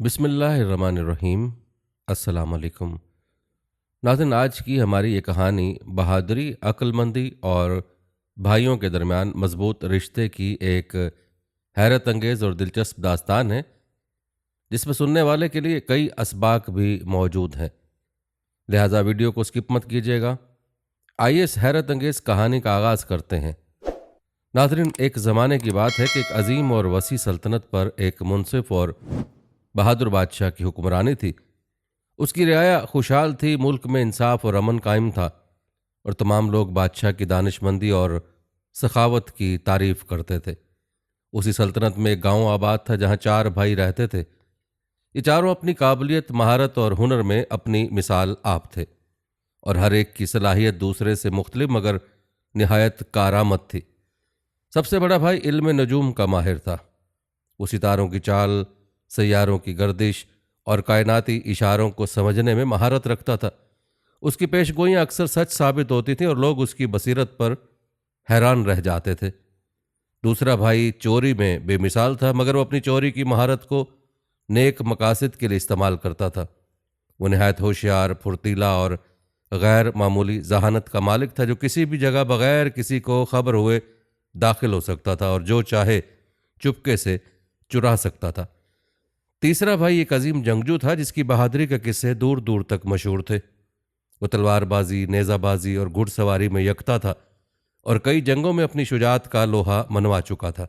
बिस्मिल्लाहिर्रहमानिर्रहीम। अस्सलाम वालेकुम। नाज़रीन, आज की हमारी ये कहानी बहादुरी, अक्लमंदी और भाइयों के दरमियान मजबूत रिश्ते की एक हैरत अंगेज़ और दिलचस्प दास्तान है, जिसमें सुनने वाले के लिए कई असबाक भी मौजूद हैं। लिहाजा वीडियो को स्किप मत कीजिएगा। आइए इस हैरत अंगेज़ कहानी का आगाज़ करते हैं। नाज़रीन, एक ज़माने की बात है कि एक अजीम और वसी सल्तनत पर एक मुनसिफ और बहादुर बादशाह की हुक्मरानी थी। उसकी रियाया खुशहाल थी, मुल्क में इंसाफ और अमन कायम था और तमाम लोग बादशाह की दानिशमंदी और सखावत की तारीफ करते थे। उसी सल्तनत में एक गांव आबाद था जहां चार भाई रहते थे। ये चारों अपनी काबिलियत, महारत और हुनर में अपनी मिसाल आप थे और हर एक की सलाहियत दूसरे से मुख्तलिफ मगर निहायत कारआमद थी। सबसे बड़ा भाई इल्म नजूम का माहिर था। वो सितारों की चाल, सैयारों की गर्दिश और कायनाती इशारों को समझने में महारत रखता था। उसकी पेशगोइयाँ अक्सर सच साबित होती थीं और लोग उसकी बसीरत पर हैरान रह जाते थे। दूसरा भाई चोरी में बेमिसाल था, मगर वो अपनी चोरी की महारत को नेक मकासद के लिए इस्तेमाल करता था। वो नहायत होशियार, फुर्तीला और गैर मामूली जहानत का मालिक था, जो किसी भी जगह बगैर किसी को खबर हुए दाखिल हो सकता था और जो चाहे चुपके से चुरा सकता था। तीसरा भाई एक अजीम जंगजू था, जिसकी बहादुरी के किस्से दूर दूर तक मशहूर थे। वो तलवारबाजी, नेज़ाबाजी और घुड़सवारी में यकता था और कई जंगों में अपनी शुजात का लोहा मनवा चुका था।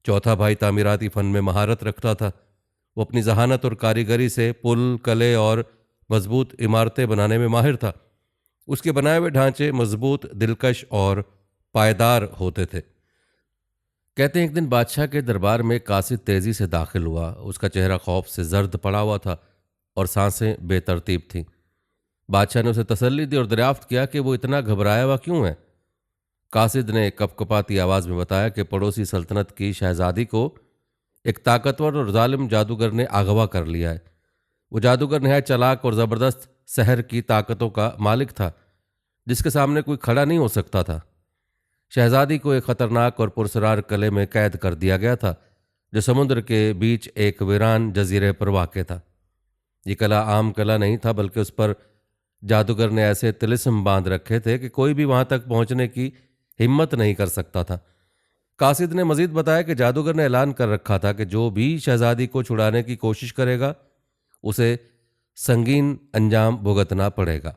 चौथा भाई तामीराती फन में महारत रखता था। वो अपनी जहानत और कारीगरी से पुल, कले और मजबूत इमारतें बनाने में माहिर था। उसके बनाए हुए ढांचे मजबूत, दिलकश और पायदार होते थे। कहते हैं एक दिन बादशाह के दरबार में कासिद तेजी से दाखिल हुआ। उसका चेहरा खौफ से जर्द पड़ा हुआ था और सांसें बेतरतीब थीं। बादशाह ने उसे तसल्ली दी और दरियाफ्त किया कि वो इतना घबराया हुआ क्यों है। कासिद ने कपकपाती आवाज में बताया कि पड़ोसी सल्तनत की शहजादी को एक ताकतवर और जालिम जादूगर ने अगवा कर लिया है। वो जादूगर नहायत चालाक और ज़बरदस्त सहर की ताकतों का मालिक था, जिसके सामने कोई खड़ा नहीं हो सकता था। शहजादी को एक खतरनाक और पुरसरार कले में कैद कर दिया गया था, जो समुद्र के बीच एक वीरान जजीरे पर वाक़ था। ये कला आम कला नहीं था, बल्कि उस पर जादूगर ने ऐसे तिलिस्म बांध रखे थे कि कोई भी वहां तक पहुंचने की हिम्मत नहीं कर सकता था। कासिद ने मजीद बताया कि जादूगर ने ऐलान कर रखा था कि जो भी शहजादी को छुड़ाने की कोशिश करेगा, उसे संगीन अंजाम भुगतना पड़ेगा।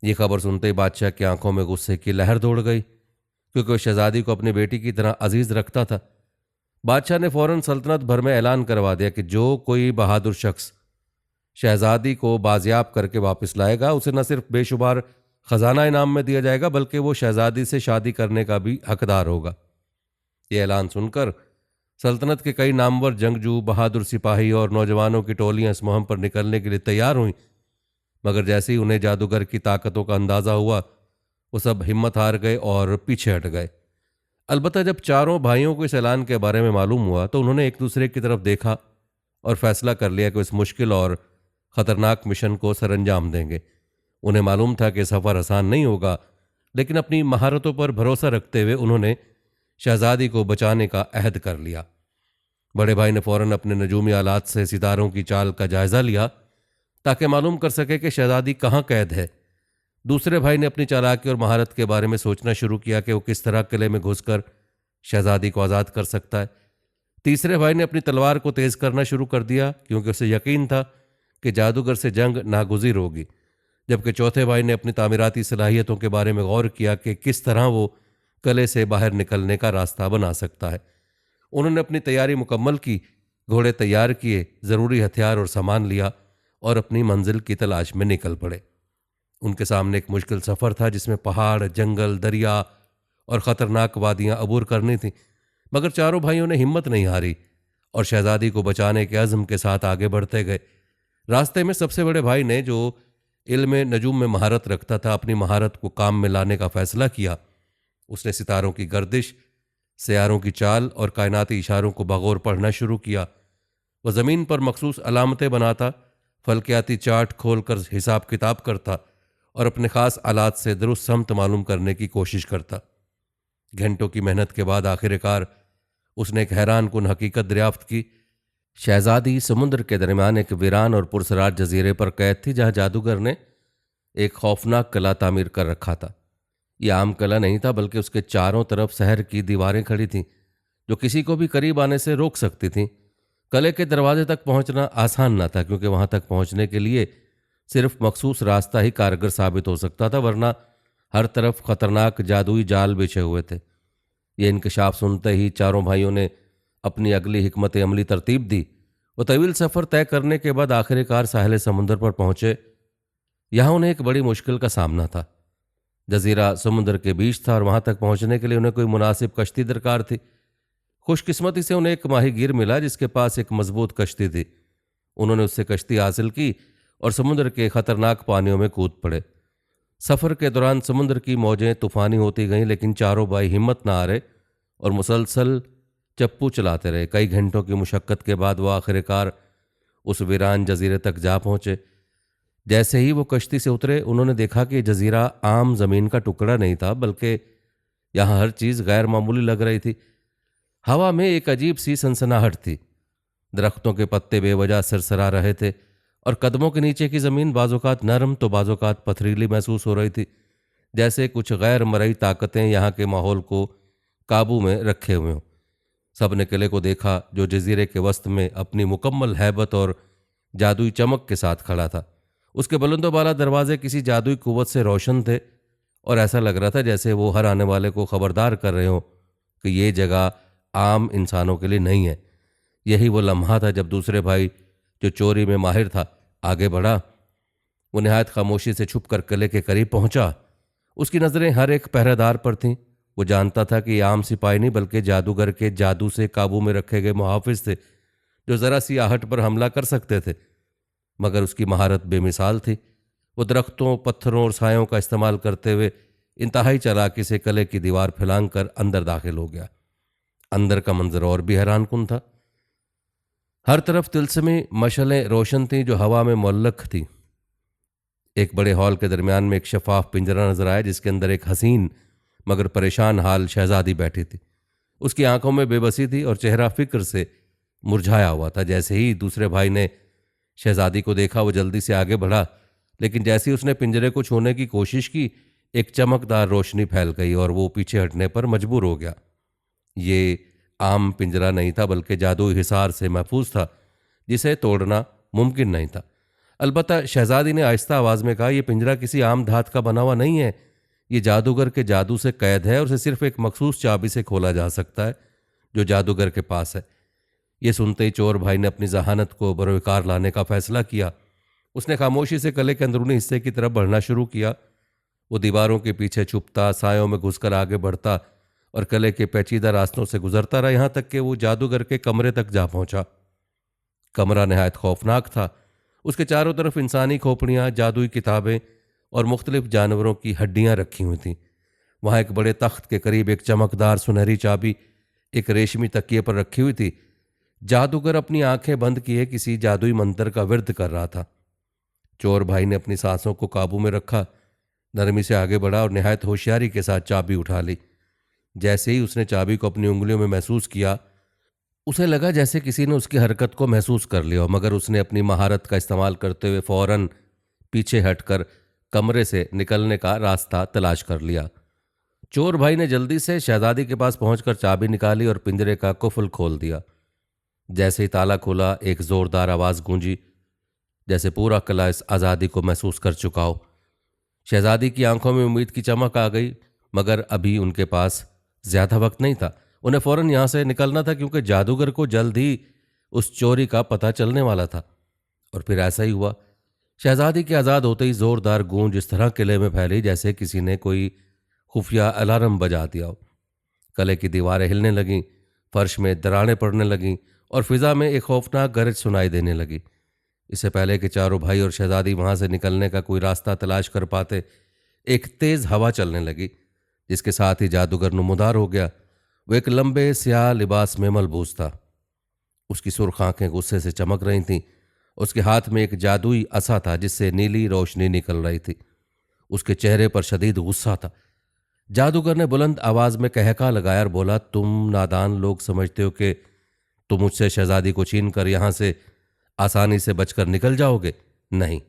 ये खबर सुनते ही बादशाह की आंखों में गुस्से की लहर दौड़ गई, क्योंकि वो शहजादी को अपनी बेटी की तरह अजीज रखता था। बादशाह ने फौरन सल्तनत भर में ऐलान करवा दिया कि जो कोई बहादुर शख्स शहजादी को बाजियाब करके वापस लाएगा, उसे न सिर्फ बेशुमार खजाना इनाम में दिया जाएगा, बल्कि वो शहजादी से शादी करने का भी हकदार होगा। ये ऐलान सुनकर सल्तनत के कई नामवर जंगजू, बहादुर सिपाही और नौजवानों की टोलियां इस मुहिम पर निकलने के लिए तैयार हुई। मगर जैसे ही उन्हें जादूगर की ताकतों का अंदाजा हुआ, वो सब हिम्मत हार गए और पीछे हट गए। अलबत्ता जब चारों भाइयों को इस ऐलान के बारे में मालूम हुआ, तो उन्होंने एक दूसरे की तरफ देखा और फैसला कर लिया कि इस मुश्किल और ख़तरनाक मिशन को सरअंजाम देंगे। उन्हें मालूम था कि सफ़र आसान नहीं होगा, लेकिन अपनी महारतों पर भरोसा रखते हुए उन्होंने शहजादी को बचाने का अहद कर लिया। बड़े भाई ने फौरन अपने नजूमी आलात से सितारों की चाल का जायज़ा लिया, ताकि मालूम कर सके कि शहजादी कहाँ कैद है। दूसरे भाई ने अपनी चालाकी और महारत के बारे में सोचना शुरू किया कि वो किस तरह किले में घुसकर शहजादी को आज़ाद कर सकता है। तीसरे भाई ने अपनी तलवार को तेज़ करना शुरू कर दिया, क्योंकि उसे यकीन था कि जादूगर से जंग नागुज़ीर होगी। जबकि चौथे भाई ने अपनी तामीराती सलाहियतों के बारे में गौर किया कि किस तरह वो किले से बाहर निकलने का रास्ता बना सकता है। उन्होंने अपनी तैयारी मुकम्मल की, घोड़े तैयार किए, ज़रूरी हथियार और सामान लिया और अपनी मंजिल की तलाश में निकल पड़े। उनके सामने एक मुश्किल सफ़र था, जिसमें पहाड़, जंगल, दरिया और ख़तरनाक वादियाँ अबूर करनी थीं। मगर चारों भाइयों ने हिम्मत नहीं हारी और शहजादी को बचाने के अज़्म के साथ आगे बढ़ते गए। रास्ते में सबसे बड़े भाई ने, जो इल्म नजूम में महारत रखता था, अपनी महारत को काम में लाने का फ़ैसला किया। उसने सितारों की गर्दिश, सैयारों की चाल और कायनाती इशारों को बगौर पढ़ना शुरू किया। वह ज़मीन पर मखसूस अलामतें बनाता, फलकियाती चार्ट खोलकर हिसाब किताब करता और अपने ख़ास आलात से दुरुस्त समत मालूम करने की कोशिश करता। घंटों की मेहनत के बाद आखिरकार उसने एक हैरान कुन हकीकत दरियाफ्त की शहजादी समुद्र के दरमियान एक वीरान और पुरसरार जजीरे पर कैद थी, जहां जादूगर ने एक खौफनाक किला तामीर कर रखा था। यह आम किला नहीं था, बल्कि उसके चारों तरफ शहर की दीवारें खड़ी थीं, जो किसी को भी करीब आने से रोक सकती थीं। किले के दरवाजे तक पहुंचना आसान न था, क्योंकि वहां तक पहुंचने के लिए सिर्फ मखसूस रास्ता ही कारगर साबित हो सकता था, वरना हर तरफ खतरनाक जादुई जाल बिछे हुए थे। ये इंकशाफ सुनते ही चारों भाइयों ने अपनी अगली हिकमत अमली तरतीब दी। वो तवील सफ़र तय करने के बाद आखिरकार साहिल समुद्र पर पहुंचे। यहाँ उन्हें एक बड़ी मुश्किल का सामना था। जजीरा समुद्र के बीच था और वहां तक पहुंचने के लिए उन्हें कोई मुनासिब कश्ती दरकार थी। खुशकिस्मती से उन्हें एक माहीगीर मिला, जिसके पास एक मजबूत कश्ती थी। उन्होंने उससे कश्ती हासिल की और समुद्र के खतरनाक पानियों में कूद पड़े। सफ़र के दौरान समुद्र की मौजें तूफानी होती गईं, लेकिन चारों भाई हिम्मत न हारे और मुसलसल चप्पू चलाते रहे। कई घंटों की मुशक्क़त के बाद वो आखिरकार उस वीरान जजीरे तक जा पहुंचे। जैसे ही वो कश्ती से उतरे, उन्होंने देखा कि जजीरा आम ज़मीन का टुकड़ा नहीं था, बल्कि यहाँ हर चीज़ गैर मामूली लग रही थी। हवा में एक अजीब सी सनसनाहट थी, दरख्तों के पत्ते बेवजह सरसरा रहे थे और कदमों के नीचे की ज़मीन बाज़ोकात नरम तो बाज़ोकात पथरीली महसूस हो रही थी, जैसे कुछ गैर मरई ताकतें यहाँ के माहौल को काबू में रखे हुए हों। सब ने किले को देखा, जो जजीरे के वस्त में अपनी मुकम्मल हैबत और जादुई चमक के साथ खड़ा था। उसके बुलंदोबाला दरवाजे किसी जादुई कुव्वत से रोशन थे और ऐसा लग रहा था जैसे वो हर आने वाले को खबरदार कर रहे हो कि ये जगह आम इंसानों के लिए नहीं है। यही वो लम्हा था जब दूसरे भाई, जो चोरी में माहिर था, आगे बढ़ा। वो निहायत खामोशी से छुप कर किले के करीब पहुंचा। उसकी नज़रें हर एक पहरेदार पर थीं। वो जानता था कि ये आम सिपाही नहीं, बल्कि जादूगर के जादू से काबू में रखे गए मुहाफिज थे, जो ज़रा सी आहट पर हमला कर सकते थे। मगर उसकी महारत बेमिसाल थी। वो दरख्तों, पत्थरों और सायों का इस्तेमाल करते हुए इंतहाई चालाकी से किले की दीवार फैलांग कर अंदर दाखिल हो गया। अंदर का मंजर और भी हैरानकुन था। हर तरफ तिलस्मी मशलें रोशन थीं, जो हवा में मुअल्लक थी। एक बड़े हॉल के दरमियान में एक शफाफ पिंजरा नजर आया, जिसके अंदर एक हसीन मगर परेशान हाल शहजादी बैठी थी। उसकी आंखों में बेबसी थी और चेहरा फिक्र से मुरझाया हुआ था। जैसे ही दूसरे भाई ने शहजादी को देखा, वो जल्दी से आगे बढ़ा, लेकिन जैसे ही उसने पिंजरे को छूने की कोशिश की, एक चमकदार रोशनी फैल गई और वो पीछे हटने पर मजबूर हो गया। ये आम पिंजरा नहीं था, बल्कि जादुई हिसार से महफूज था, जिसे तोड़ना मुमकिन नहीं था। अलबत्ता शहजादी ने आहिस्ता आवाज़ में कहा, यह पिंजरा किसी आम धात का बना हुआ नहीं है। ये जादूगर के जादू से कैद है और उसे सिर्फ एक मखसूस चाबी से खोला जा सकता है, जो जादूगर के पास है। ये सुनते ही चोर भाई ने अपनी जहानत को बरोकार लाने का फैसला किया। उसने खामोशी से किले के अंदरूनी हिस्से की तरफ बढ़ना शुरू किया। वो दीवारों के पीछे छुपता, सायों में घुसकर आगे बढ़ता और किले के पेचीदा रास्तों से गुजरता रहा, यहाँ तक कि वो जादूगर के कमरे तक जा पहुंचा। कमरा नहायत खौफनाक था। उसके चारों तरफ इंसानी खोपड़ियाँ, जादुई किताबें और मुख्तलिफ जानवरों की हड्डियाँ रखी हुई थीं। वहाँ एक बड़े तख्त के करीब एक चमकदार सुनहरी चाबी एक रेशमी तकिए पर रखी हुई थी। जादूगर अपनी आंखें बंद किए किसी जादुई मंत्र का विर्द कर रहा था। चोर भाई ने अपनी सांसों को काबू में रखा, नरमी से आगे बढ़ा और निहायत होशियारी के साथ चाबी उठा ली। जैसे ही उसने चाबी को अपनी उंगलियों में महसूस किया, उसे लगा जैसे किसी ने उसकी हरकत को महसूस कर लिया हो, मगर उसने अपनी महारत का इस्तेमाल करते हुए फौरन पीछे हटकर कमरे से निकलने का रास्ता तलाश कर लिया। चोर भाई ने जल्दी से शहजादी के पास पहुंचकर चाबी निकाली और पिंजरे का कुफल खोल दिया। जैसे ही ताला खोला, एक जोरदार आवाज़ गूंजी, जैसे पूरा किला इस आज़ादी को महसूस कर चुका हो। शहजादी की आंखों में उम्मीद की चमक आ गई, मगर अभी उनके पास ज़्यादा वक्त नहीं था। उन्हें फ़ौरन यहाँ से निकलना था, क्योंकि जादूगर को जल्द ही उस चोरी का पता चलने वाला था। और फिर ऐसा ही हुआ। शहजादी के आज़ाद होते ही ज़ोरदार गूंज इस तरह किले में फैली जैसे किसी ने कोई खुफिया अलार्म बजा दिया हो। किले की दीवारें हिलने लगीं, फर्श में दरारें पड़ने लगीं और फिज़ा में एक खौफनाक गरज सुनाई देने लगी। इससे पहले कि चारों भाई और शहजादी वहाँ से निकलने का कोई रास्ता तलाश कर पाते, एक तेज़ हवा चलने लगी, जिसके साथ ही जादूगर नुमुदार हो गया। वो एक लंबे स्याह लिबास में मलबूस था। उसकी सुर्ख आंखें गुस्से से चमक रही थीं। उसके हाथ में एक जादुई असा था, जिससे नीली रोशनी निकल रही थी। उसके चेहरे पर शदीद गुस्सा था। जादूगर ने बुलंद आवाज में कहका लगाया और बोला, तुम नादान लोग समझते हो कि तुम मुझसे शहजादी को छीन कर यहां से आसानी से बचकर निकल जाओगे? नहीं,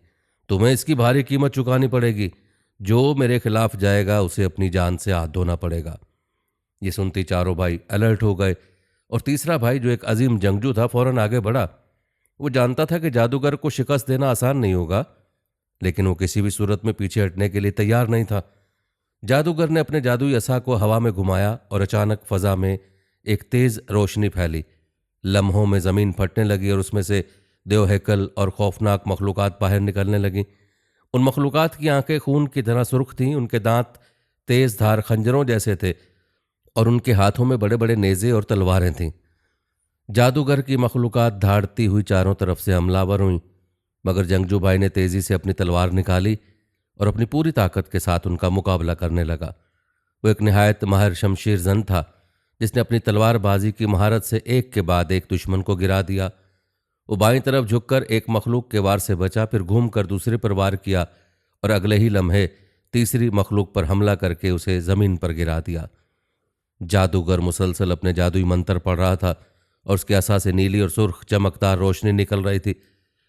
तुम्हें इसकी भारी कीमत चुकानी पड़ेगी। जो मेरे खिलाफ जाएगा उसे अपनी जान से हाथ धोना पड़ेगा। ये सुनती चारों भाई अलर्ट हो गए और तीसरा भाई जो एक अजीम जंगजू था फौरन आगे बढ़ा। वो जानता था कि जादूगर को शिकस्त देना आसान नहीं होगा, लेकिन वो किसी भी सूरत में पीछे हटने के लिए तैयार नहीं था। जादूगर ने अपने जादुई असा को हवा में घुमाया और अचानक फजा में एक तेज रोशनी फैली। लम्हों में जमीन फटने लगी और उसमें से देवहैकल और खौफनाक मखलूकात बाहर निकलने लगी। उन मखलूकात की आंखें खून की तरह सुर्ख थीं, उनके दांत तेज धार खंजरों जैसे थे और उनके हाथों में बड़े बड़े नेज़े और तलवारें थीं। जादूगर की मखलूकात धाड़ती हुई चारों तरफ से हमलावर हुई, मगर जंगजू भाई ने तेजी से अपनी तलवार निकाली और अपनी पूरी ताकत के साथ उनका मुकाबला करने लगा। वो एक निहायत माहिर शमशीर जन था, जिसने अपनी तलवारबाजी की महारत से एक के बाद एक दुश्मन को गिरा दिया। वो बाईं तरफ झुककर एक मखलूक के वार से बचा, फिर घूमकर दूसरे पर वार किया और अगले ही लम्हे तीसरी मखलूक पर हमला करके उसे जमीन पर गिरा दिया। जादूगर मुसलसल अपने जादुई मंत्र पढ़ रहा था और उसके असा से नीली और सुर्ख चमकदार रोशनी निकल रही थी,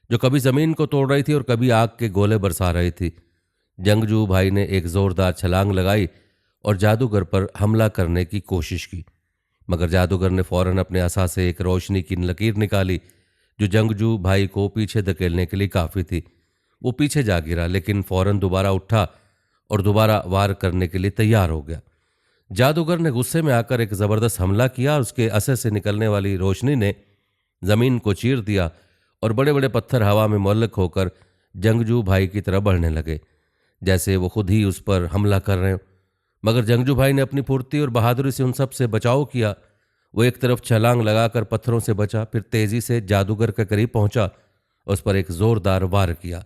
जो कभी जमीन को तोड़ रही थी और कभी आग के गोले बरसा रही थी। जंगजू भाई ने एक जोरदार छलांग लगाई और जादूगर पर हमला करने की कोशिश की, मगर जादूगर ने फौरन अपने असा से एक रोशनी की लकीर निकाली जो जंगजू भाई को पीछे धकेलने के लिए काफ़ी थी। वो पीछे जा गिरा, लेकिन फौरन दोबारा उठा और दोबारा वार करने के लिए तैयार हो गया। जादूगर ने गुस्से में आकर एक ज़बरदस्त हमला किया और उसके असर से निकलने वाली रोशनी ने ज़मीन को चीर दिया और बड़े बड़े पत्थर हवा में मुअल्लक होकर जंगजू भाई की तरफ बढ़ने लगे, जैसे वो खुद ही उस पर हमला कर रहे हो। मगर जंगजू भाई ने अपनी फुर्ती और बहादुरी से उन सब से बचाव किया। वो एक तरफ छलांग लगाकर पत्थरों से बचा, फिर तेजी से जादूगर के करीब पहुंचा, उस पर एक जोरदार वार किया।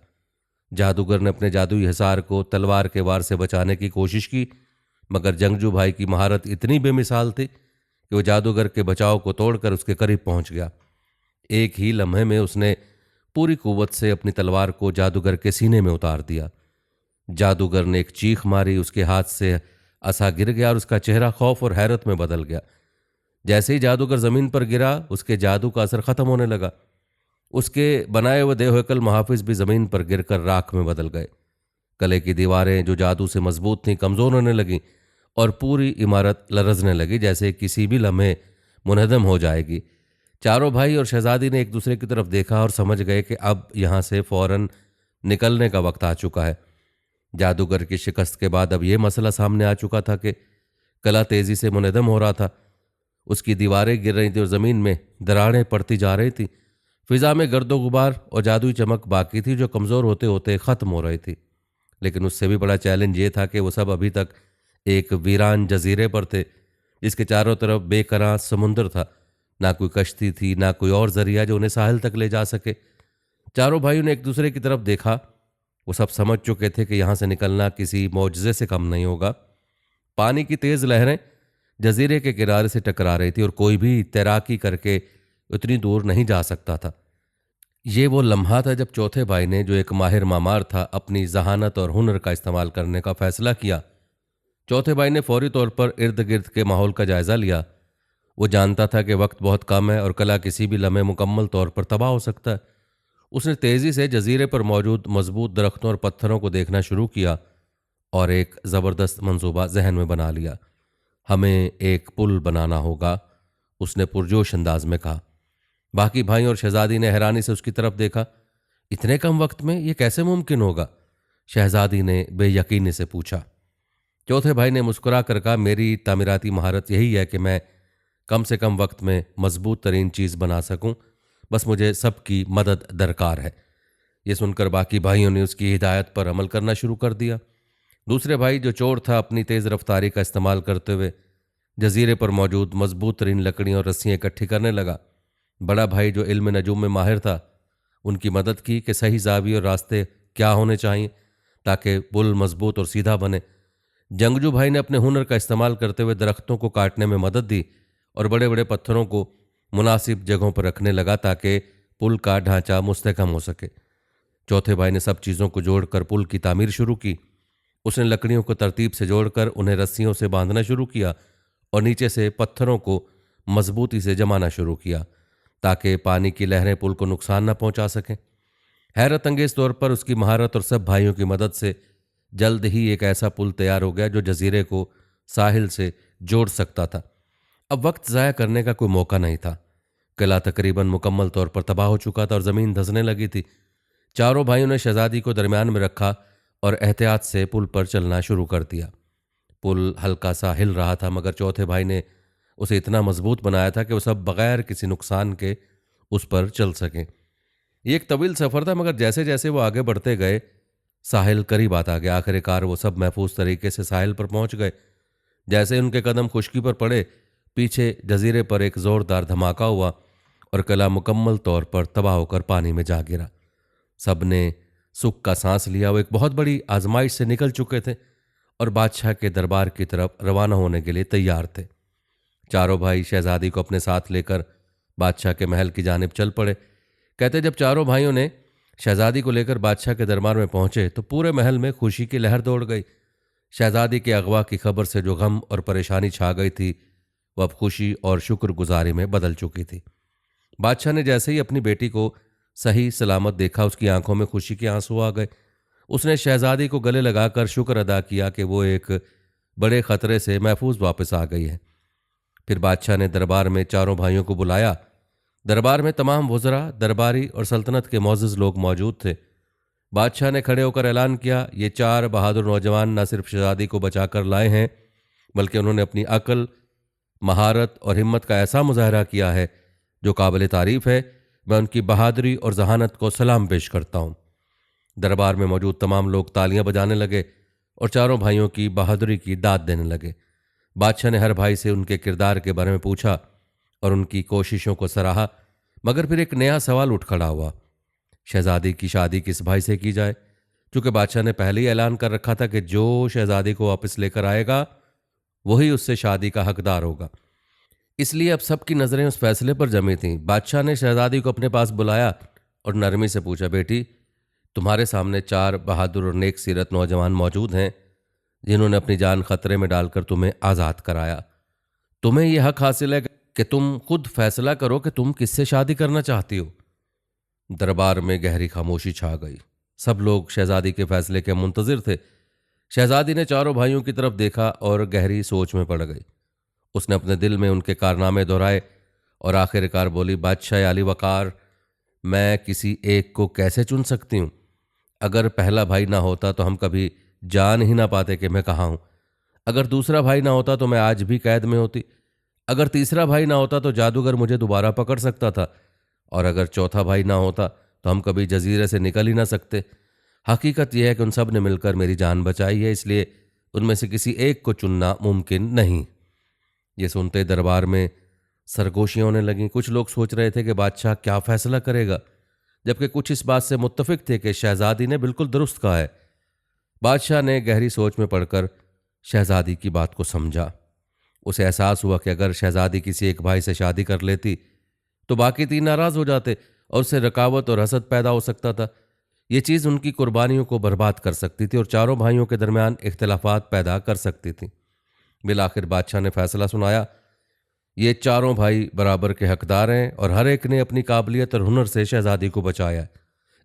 जादूगर ने अपने जादुई हिसार को तलवार के वार से बचाने की कोशिश की, मगर जंगजू भाई की महारत इतनी बेमिसाल थी कि वो जादूगर के बचाव को तोड़कर उसके करीब पहुंच गया। एक ही लम्हे में उसने पूरी कुव्वत से अपनी तलवार को जादूगर के सीने में उतार दिया। जादूगर ने एक चीख मारी, उसके हाथ से असा गिर गया और उसका चेहरा खौफ और हैरत में बदल गया। जैसे ही जादूगर जमीन पर गिरा, उसके जादू का असर खत्म होने लगा। उसके बनाए हुए देवहैकल महाफिज भी जमीन पर गिरकर राख में बदल गए। कले की दीवारें जो जादू से मजबूत थीं कमजोर होने लगीं और पूरी इमारत लरजने लगी, जैसे किसी भी लम्हे मुनहदम हो जाएगी। चारों भाई और शहजादी ने एक दूसरे की तरफ देखा और समझ गए कि अब यहां से फौरन निकलने का वक्त आ चुका है। जादूगर की शिकस्त के बाद अब यह मसला सामने आ चुका था कि कला तेजी से मुनहदम हो रहा था। उसकी दीवारें गिर रही थी और जमीन में दरारें पड़ती जा रही थी। फिजा में गर्दो गुबार और जादुई चमक बाकी थी, जो कमजोर होते होते खत्म हो रही थी। लेकिन उससे भी बड़ा चैलेंज ये था कि वो सब अभी तक एक वीरान जजीरे पर थे, जिसके चारों तरफ बेकरार समुंदर था। ना कोई कश्ती थी, ना कोई और जरिया जो उन्हें साहिल तक ले जा सके। चारों भाइयों ने एक दूसरे की तरफ देखा। वो सब समझ चुके थे कि यहां से निकलना किसी मौजज़े से कम नहीं होगा। पानी की तेज लहरें जजीरे के किनारे से टकरा रही थी और कोई भी तैराकी करके उतनी दूर नहीं जा सकता था। ये वो लम्हा था जब चौथे भाई ने, जो एक माहिर मामार था, अपनी जहानत और हुनर का इस्तेमाल करने का फैसला किया। चौथे भाई ने फौरी तौर पर इर्द गिर्द के माहौल का जायजा लिया। वो जानता था कि वक्त बहुत कम है और कला किसी भी लम्हे मुकम्मल तौर पर तबाह हो सकता है। उसने तेजी से जजीरे पर मौजूद मजबूत दरख्तों और पत्थरों को देखना शुरू किया और एक ज़बरदस्त मंसूबा जहन में बना लिया। हमें एक पुल बनाना होगा, उसने पुरजोश अंदाज में कहा। बाकी भाई और शहजादी ने हैरानी से उसकी तरफ देखा। इतने कम वक्त में यह कैसे मुमकिन होगा? शहजादी ने बेयकीनी से पूछा। चौथे भाई ने मुस्कुरा कर कहा, मेरी तामीराती महारत यही है कि मैं कम से कम वक्त में मजबूत तरीन चीज़ बना सकूं, बस मुझे सबकी मदद दरकार है। यह सुनकर बाकी भाइयों ने उसकी हिदायत पर अमल करना शुरू कर दिया। दूसरे भाई जो चोर था, अपनी तेज़ रफ्तारी का इस्तेमाल करते हुए जजीरे पर मौजूद मजबूत तरीन लकड़ियाँ और रस्सियाँ इकट्ठी करने लगा। बड़ा भाई जो इल्म नजूम में माहिर था, उनकी मदद की कि सही जावी और रास्ते क्या होने चाहिए ताकि पुल मजबूत और सीधा बने। जंगजू भाई ने अपने हुनर का इस्तेमाल करते हुए दरख्तों को काटने में मदद दी और बड़े बड़े पत्थरों को मुनासिब जगहों पर रखने लगा ताकि पुल का ढांचा मुस्तहकम हो सके। चौथे भाई ने सब चीज़ों को जोड़कर पुल की तामीर शुरू की। उसने लकड़ियों को तरतीब से जोड़कर उन्हें रस्सियों से बांधना शुरू किया और नीचे से पत्थरों को मजबूती से जमाना शुरू किया। ताकि पानी की लहरें पुल को नुकसान न पहुंचा सकें। हैरत अंगेज तौर पर उसकी महारत और सब भाइयों की मदद से जल्द ही एक ऐसा पुल तैयार हो गया जो जजीरे को साहिल से जोड़ सकता था। अब वक्त ज़ाया करने का कोई मौका नहीं था। किला तकरीबन मुकम्मल तौर पर तबाह हो चुका था और ज़मीन धंसने लगी थी। चारों भाइयों ने शहजादी को दरमियान में रखा और एहतियात से पुल पर चलना शुरू कर दिया। पुल हल्का सा हिल रहा था, मगर चौथे भाई ने उसे इतना मजबूत बनाया था कि वो सब बगैर किसी नुकसान के उस पर चल सकें। ये एक तवील सफ़र था, मगर जैसे जैसे वो आगे बढ़ते गए साहिल करीब आता गया। आखिरकार वो सब महफूज तरीके से साहिल पर पहुंच गए। जैसे ही उनके कदम खुश्की पर पड़े, पीछे जजीरे पर एक जोरदार धमाका हुआ और किला मुकम्मल तौर पर तबाह होकर पानी में जा गिरा। सब ने सुख का सांस लिया। वो एक बहुत बड़ी आजमाइश से निकल चुके थे और बादशाह के दरबार की तरफ रवाना होने के लिए तैयार थे। चारों भाई शहजादी को अपने साथ लेकर बादशाह के महल की जानिब चल पड़े। कहते जब चारों भाइयों ने शहजादी को लेकर बादशाह के दरबार में पहुंचे तो पूरे महल में खुशी की लहर दौड़ गई। शहजादी के अगवा की खबर से जो गम और परेशानी छा गई थी, वह अब खुशी और शुक्रगुजारी में बदल चुकी थी। बादशाह ने जैसे ही अपनी बेटी को सही सलामत देखा, उसकी आंखों में खुशी के आंसू आ गए। उसने शहजादी को गले लगाकर शुक्र अदा किया कि वो एक बड़े खतरे से महफूज वापस आ गई है। फिर बादशाह ने दरबार में चारों भाइयों को बुलाया। दरबार में तमाम वज़रा, दरबारी और सल्तनत के मोअज़्ज़ज़ लोग मौजूद थे। बादशाह ने खड़े होकर ऐलान किया, ये चार बहादुर नौजवान न सिर्फ शहजादी को बचाकर लाए हैं, बल्कि उन्होंने अपनी अक्ल, महारत और हिम्मत का ऐसा मुजाहरा किया है जो काबिल तारीफ है। मैं उनकी बहादुरी और जहानत को सलाम पेश करता हूँ। दरबार में मौजूद तमाम लोग तालियां बजाने लगे और चारों भाइयों की बहादुरी की दाद देने लगे। बादशाह ने हर भाई से उनके किरदार के बारे में पूछा और उनकी कोशिशों को सराहा, मगर फिर एक नया सवाल उठ खड़ा हुआ। शहजादी की शादी किस भाई से की जाए? चूंकि बादशाह ने पहले ही ऐलान कर रखा था कि जो शहजादी को वापस लेकर आएगा वही उससे शादी का हकदार होगा। इसलिए अब सबकी नज़रें उस फैसले पर जमी थीं। बादशाह ने शहजादी को अपने पास बुलाया और नरमी से पूछा, बेटी, तुम्हारे सामने चार बहादुर और नेक सीरत नौजवान मौजूद हैं जिन्होंने अपनी जान खतरे में डालकर तुम्हें आज़ाद कराया। तुम्हें यह हक हासिल है कि तुम खुद फैसला करो कि तुम किससे शादी करना चाहती हो। दरबार में गहरी खामोशी छा गई। सब लोग शहजादी के फैसले के मुंतजिर थे। शहजादी ने चारों भाइयों की तरफ देखा और गहरी सोच में पड़ गई। उसने अपने दिल में उनके कारनामे दोहराए और आखिरकार बोली, बादशाह आली वकार, मैं किसी एक को कैसे चुन सकती हूँ? अगर पहला भाई ना होता तो हम कभी जान ही ना पाते कि मैं कहाँ हूँ। अगर दूसरा भाई ना होता तो मैं आज भी कैद में होती। अगर तीसरा भाई ना होता तो जादूगर मुझे दोबारा पकड़ सकता था। और अगर चौथा भाई ना होता तो हम कभी जजीरे से निकल ही ना सकते। हकीकत यह है कि उन सब ने मिलकर मेरी जान बचाई है, इसलिए उनमें से किसी एक को चुनना मुमकिन नहीं। ये सुनते दरबार में सरगोशियां होने लगीं। कुछ लोग सोच रहे थे कि बादशाह क्या फैसला करेगा, जबकि कुछ इस बात से मुत्तफिक थे कि शहजादी ने बिल्कुल दुरुस्त कहा है। बादशाह ने गहरी सोच में पड़कर शहजादी की बात को समझा। उसे एहसास हुआ कि अगर शहजादी किसी एक भाई से शादी कर लेती तो बाकी तीन नाराज हो जाते और उससे रकावत और हसद पैदा हो सकता था। ये चीज़ उनकी कुर्बानियों को बर्बाद कर सकती थी और चारों भाइयों के दरमियान इख्तलाफात पैदा कर सकती थी। बिलाखिर बादशाह ने फैसला सुनाया, ये चारों भाई बराबर के हकदार हैं और हर एक ने अपनी काबिलियत और हुनर से शहजादी को बचाया है।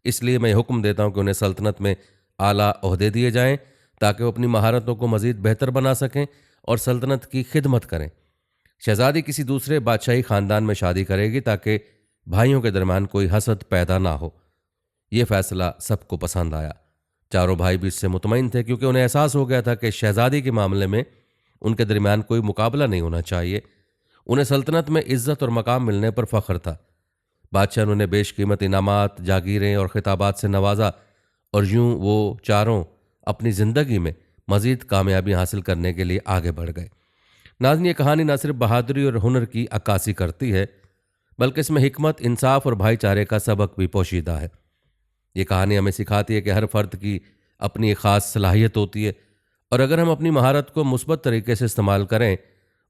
इसलिए मैं हुक्म देता हूं कि उन्हें सल्तनत में आला ओहदे दिए जाएं ताकि वो अपनी महारतों को मजीद बेहतर बना सकें और सल्तनत की खिदमत करें। शहजादी किसी दूसरे बादशाही खानदान में शादी करेगी ताकि भाइयों के दरमियान कोई हसद पैदा ना हो। यह फैसला सबको पसंद आया। चारों भाई भी इससे मुतमईन थे, क्योंकि उन्हें एहसास हो गया था कि शहजादी के मामले में उनके दरमियान कोई मुकाबला नहीं होना चाहिए। उन्हें सल्तनत में इज्जत और मकाम मिलने पर फख्र था। बादशाह ने उन्हें बेशकीमत इनामात, जागीरें और खिताबात से नवाजा और यूं वो चारों अपनी ज़िंदगी में मज़ीद कामयाबी हासिल करने के लिए आगे बढ़ गए। नाज़रीन, ये कहानी न सिर्फ बहादुरी और हुनर की अक्कासी करती है, बल्कि इसमें हिकमत, इंसाफ और भाईचारे का सबक भी पोशीदा है। ये कहानी हमें सिखाती है कि हर फर्द की अपनी एक ख़ास सलाहियत होती है और अगर हम अपनी महारत को मुस्बत तरीके से इस्तेमाल करें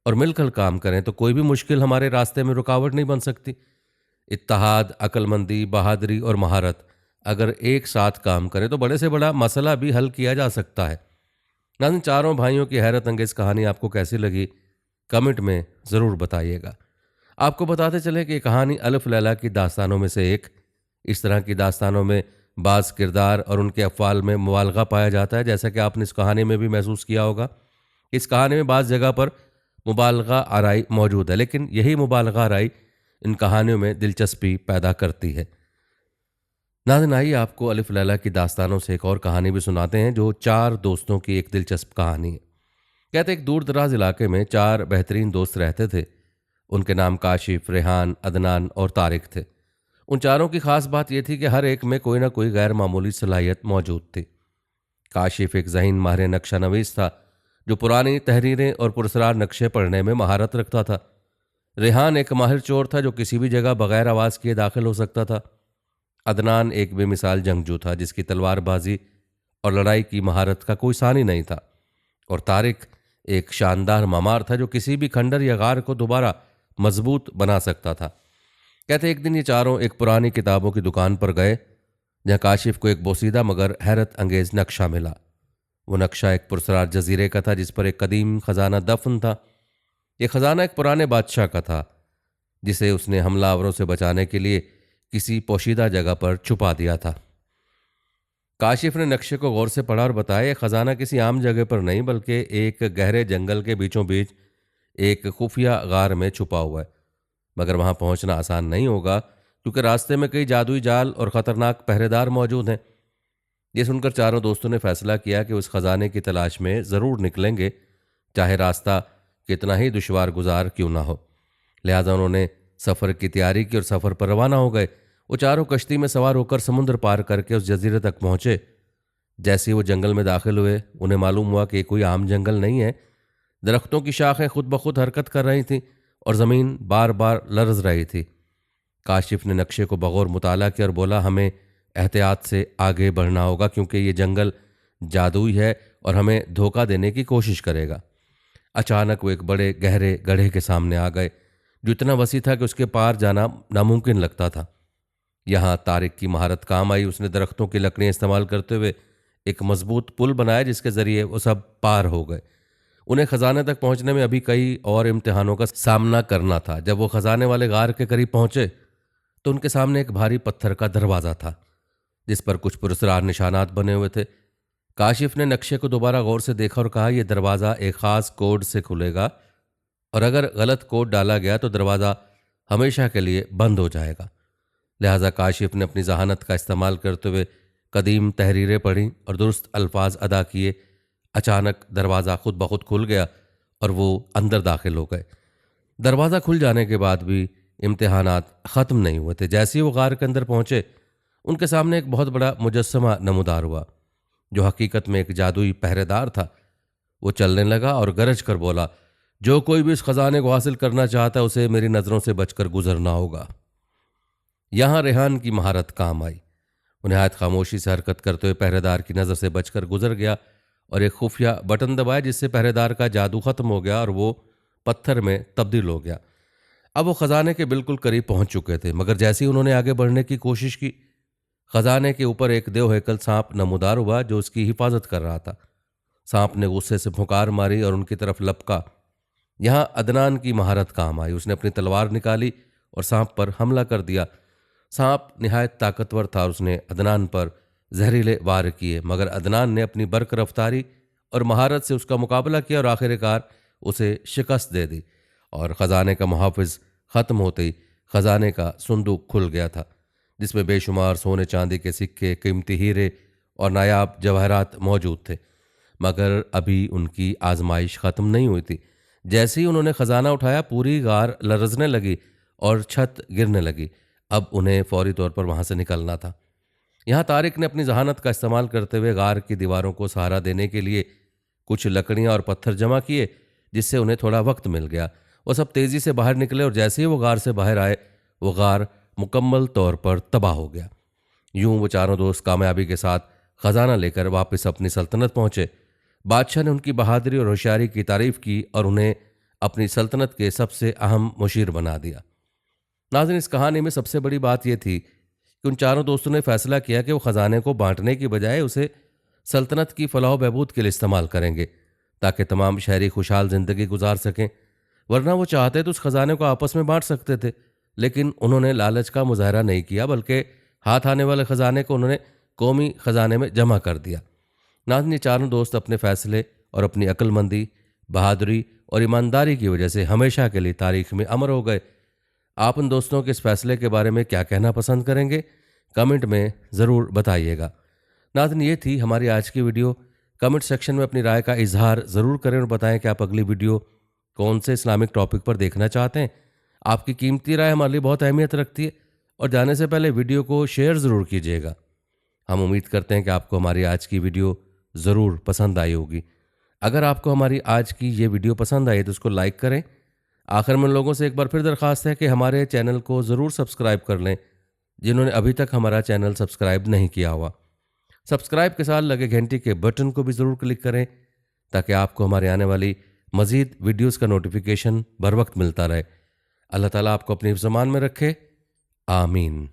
और मिलकर काम करें तो कोई भी मुश्किल हमारे रास्ते में रुकावट नहीं बन सकती। इत्तेहाद, अक्लमंदी, बहादुरी और महारत अगर एक साथ काम करें तो बड़े से बड़ा मसला भी हल किया जा सकता है। नाज़रीन, चारों भाइयों की हैरत अंगेज़ कहानी आपको कैसी लगी, कमेंट में ज़रूर बताइएगा। आपको बताते चले कि ये कहानी अलिफ लैला की दास्तानों में से एक। इस तरह की दास्तानों में बाज़ किरदार और उनके अफ़्वाल में मुबालगा पाया जाता है, जैसा कि आपने इस कहानी में भी महसूस किया होगा। इस कहानी में बाज़ जगह पर मुबालगा आराई मौजूद है, लेकिन यही मुबालगा आराई इन कहानियों में दिलचस्पी पैदा करती है। नाज़रीन, आइए आपको अलिफ लैला की दास्तानों से एक और कहानी भी सुनाते हैं, जो चार दोस्तों की एक दिलचस्प कहानी है। कहते एक दूर दराज इलाके में चार बेहतरीन दोस्त रहते थे। उनके नाम काशिफ, रेहान, अदनान और तारिक थे। उन चारों की खास बात यह थी कि हर एक में कोई ना कोई गैर मामूली सलाहियत मौजूद थी। काशिफ एक ज़हीन माहिर नक्शा नवीस था, जो पुरानी तहरीरें और पुरस्कार नक्शे पढ़ने में महारत रखता था। रेहान एक माहिर चोर था, जो किसी भी जगह बगैर आवाज़ किए दाखिल हो सकता था। अदनान एक बेमिसाल जंगजू था, जिसकी तलवारबाजी और लड़ाई की महारत का कोई सानी नहीं था। और तारिक एक शानदार मामार था, जो किसी भी खंडर या गार को दोबारा मजबूत बना सकता था। कहते एक दिन ये चारों एक पुरानी किताबों की दुकान पर गए, जहां काशिफ को एक बोसीदा मगर हैरत अंगेज नक्शा मिला। वो नक्शा एक पुरस्कार जजीरे का था, जिस पर एक कदीम खजाना दफन था। यह खजाना एक पुराने बादशाह का था, जिसे उसने हमलावरों से बचाने के लिए किसी पोशीदा जगह पर छुपा दिया था। काशिफ ने नक्शे को गौर से पढ़ा और बताया, यह खजाना किसी आम जगह पर नहीं, बल्कि एक गहरे जंगल के बीचों बीच एक खुफिया गार में छुपा हुआ है। मगर वहां पहुंचना आसान नहीं होगा, क्योंकि रास्ते में कई जादुई जाल और खतरनाक पहरेदार मौजूद हैं। ये सुनकर चारों दोस्तों ने फैसला किया कि उस खजाने की तलाश में ज़रूर निकलेंगे, चाहे रास्ता कितना ही दुश्वार गुजार क्यों ना हो। लिहाजा उन्होंने सफ़र की तैयारी की और सफ़र पर रवाना हो गए। वो चारों कश्ती में सवार होकर समुद्र पार करके उस जजीरे तक पहुंचे। जैसे ही वो जंगल में दाखिल हुए, उन्हें मालूम हुआ कि कोई आम जंगल नहीं है। दरख्तों की शाखें खुद ब खुद हरकत कर रही थीं और ज़मीन बार बार लरज रही थी। काशिफ ने नक्शे को बगौर मुताला किया और बोला, हमें एहतियात से आगे बढ़ना होगा, क्योंकि ये जंगल जादुई है और हमें धोखा देने की कोशिश करेगा। अचानक वो एक बड़े गहरे गड्ढे के सामने आ गए, जो इतना वसी था कि उसके पार जाना नामुमकिन लगता था। यहाँ तारिक की महारत काम आई। उसने दरख्तों की लकड़ियाँ इस्तेमाल करते हुए एक मजबूत पुल बनाया, जिसके ज़रिए वो सब पार हो गए। उन्हें खजाने तक पहुंचने में अभी कई और इम्तिहानों का सामना करना था। जब वो खजाने वाले गार के करीब पहुंचे, तो उनके सामने एक भारी पत्थर का दरवाज़ा था, जिस पर कुछ पुरस्कार निशानात बने हुए थे। काशिफ ने नक्शे को दोबारा गौर से देखा और कहा, यह दरवाज़ा एक ख़ास कोड से खुलेगा, और अगर गलत कोड डाला गया तो दरवाज़ा हमेशा के लिए बंद हो जाएगा। लिहाजा काशिफ ने अपनी जहानत का इस्तेमाल करते हुए कदीम तहरीरें पढ़ी और दुरुस्त अल्फाज अदा किए। अचानक दरवाज़ा खुद ब खुद खुल गया और वो अंदर दाखिल हो गए। दरवाज़ा खुल जाने के बाद भी इम्तिहानात ख़त्म नहीं हुए थे। जैसे ही वो गार के अंदर पहुंचे, उनके सामने एक बहुत बड़ा मुजस्समा नमूदार हुआ, जो हकीकत में एक जादुई पहरेदार था। वो चलने लगा और गरज कर बोला, जो कोई भी इस खजाने को हासिल करना चाहता है, उसे मेरी नज़रों से बचकर गुजरना होगा। यहाँ रेहान की महारत काम आई। वो निहायत खामोशी से हरकत करते हुए पहरेदार की नज़र से बचकर गुजर गया और एक खुफिया बटन दबाया, जिससे पहरेदार का जादू खत्म हो गया और वो पत्थर में तब्दील हो गया। अब वो खजाने के बिल्कुल करीब पहुंच चुके थे, मगर जैसे ही उन्होंने आगे बढ़ने की कोशिश की, खजाने के ऊपर एक देव हैकल सांप नमूदार हुआ, जो उसकी हिफाजत कर रहा था। सांप ने गुस्से से फुंकार मारी और उनकी तरफ लपका। यहाँ अदनान की महारत काम आई। उसने अपनी तलवार निकाली और सांप पर हमला कर दिया। सांप निहायत ताकतवर था और उसने अदनान पर जहरीले वार किए, मगर अदनान ने अपनी बर्क रफ्तारी और महारत से उसका मुकाबला किया और आखिरकार उसे शिकस्त दे दी। और ख़जाने का मुहाफ़िज़ ख़त्म होते ही ख़जाने का सुंदूक खुल गया था, जिसमें बेशुमार सोने चांदी के सिक्के, कीमती हीरे और नायाब जवाहरात मौजूद थे। मगर अभी उनकी आजमाइश ख़त्म नहीं हुई थी। जैसे ही उन्होंने ख़जाना उठाया, पूरी गार लरजने लगी और छत गिरने लगी। अब उन्हें फौरी तौर पर वहाँ से निकलना था। यहाँ तारिक ने अपनी जहानत का इस्तेमाल करते हुए गार की दीवारों को सहारा देने के लिए कुछ लकड़ियाँ और पत्थर जमा किए, जिससे उन्हें थोड़ा वक्त मिल गया। वो सब तेज़ी से बाहर निकले और जैसे ही वो गार से बाहर आए, वो गार मुकम्मल तौर पर तबाह हो गया। यूं वो चारों दोस्त कामयाबी के साथ ख़जाना लेकर वापस अपनी सल्तनत पहुँचे। बादशाह ने उनकी बहादुरी और होशियारी की तारीफ़ की और उन्हें अपनी सल्तनत के सबसे अहम मुशीर बना दिया। नाज़रीन, इस कहानी में सबसे बड़ी बात यह थी कि उन चारों दोस्तों ने फैसला किया कि वो ख़जाने को बांटने की बजाय उसे सल्तनत की फलाह बहबूद के लिए इस्तेमाल करेंगे, ताकि तमाम शहरी खुशहाल ज़िंदगी गुजार सकें। वरना वो चाहते तो उस खजाने को आपस में बांट सकते थे, लेकिन उन्होंने लालच का मुजाहरा नहीं किया, बल्कि हाथ आने वाले खजाने को उन्होंने कौमी खजाने में जमा कर दिया। नाज़रीन, ये चारों दोस्त अपने फैसले और अपनी अक्लमंदी, बहादुरी और ईमानदारी की वजह से हमेशा के लिए तारीख में अमर हो गए। आप उन दोस्तों के इस फैसले के बारे में क्या कहना पसंद करेंगे? कमेंट में ज़रूर बताइएगा। नाज़रीन, ये थी हमारी आज की वीडियो। कमेंट सेक्शन में अपनी राय का इजहार ज़रूर करें और बताएं कि आप अगली वीडियो कौन से इस्लामिक टॉपिक पर देखना चाहते हैं। आपकी कीमती राय हमारे लिए बहुत अहमियत रखती है, और जाने से पहले वीडियो को शेयर ज़रूर कीजिएगा। हम उम्मीद करते हैं कि आपको हमारी आज की वीडियो ज़रूर पसंद आई होगी। अगर आपको हमारी आज की ये वीडियो पसंद आई तो उसको लाइक करें। आखिर में उन लोगों से एक बार फिर दरख्वास्त है कि हमारे चैनल को ज़रूर सब्सक्राइब कर लें, जिन्होंने अभी तक हमारा चैनल सब्सक्राइब नहीं किया हुआ। सब्सक्राइब के साथ लगे घंटी के बटन को भी ज़रूर क्लिक करें, ताकि आपको हमारे आने वाली मज़ीद वीडियोज़ का नोटिफिकेशन बर वक्त मिलता रहे। अल्लाह ताला आपको अपनी ज़मान में रखे। आमीन।